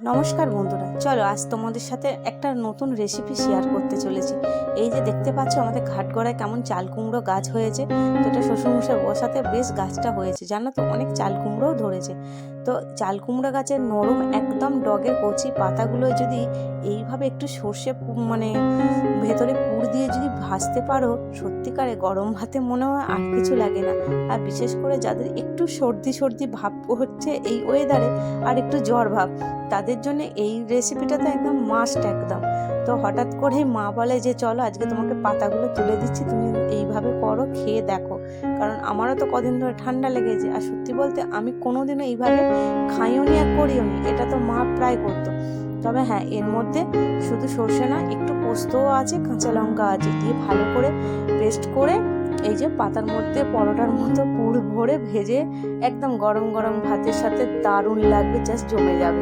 নমস্কার বন্ধুরা, চলো আজ তোমাদের সাথে একটা নতুন রেসিপি শেয়ার করতে চলেছি। এই যে দেখতে পাচ্ছ আমাদের ঘাটগড়ায় কেমন চাল কুমড়ো গাছ হয়েছে। তো এটা শ্বশুরমশাই বসাতে বেশ গাছটা হয়েছে, জানো তো অনেক চাল কুমড়োও ধরেছে। তো চাল কুমড়ো গাছের নরম একদম ডগের কচি পাতাগুলো যদি এইভাবে একটু সর্ষে মানে ভেতরে পুর দিয়ে যদি ভাজতে পারো, সত্যিকারে গরম ভাতে মনে হয় আর কিছু লাগে না। আর বিশেষ করে যাদের একটু সর্দি সর্দি ভাব হচ্ছে এই ওয়েদারে, আর একটু জ্বর ভাব, তাদের জন্য এই রেসিপিটা তো একদম মাস্ট একদম। তো হঠাৎ করেই মা বলে যে চলো আজকে তোমাকে পাতাগুলো তুলে দিচ্ছি, তুমি এইভাবে করো, খেয়ে দেখো। কারণ আমারও তো কদিন ধরে ঠান্ডা লেগেছে, আর সত্যি বলতে আমি কোনোদিনও এইভাবে খাইও নি আর করিও নি, এটা তো মা প্রায় করতো। তবে হ্যাঁ, এর মধ্যে শুধু সর্ষে না, একটু পোস্তও আছে, কাঁচা লঙ্কা আছে, দিয়ে ভালো করে পেস্ট করে এই যে পাতার মধ্যে পরোটার মতো পুর ভরে ভেজে একদম গরম গরম ভাতের সাথে দারুণ লাগবে, জাস্ট জমে যাবে।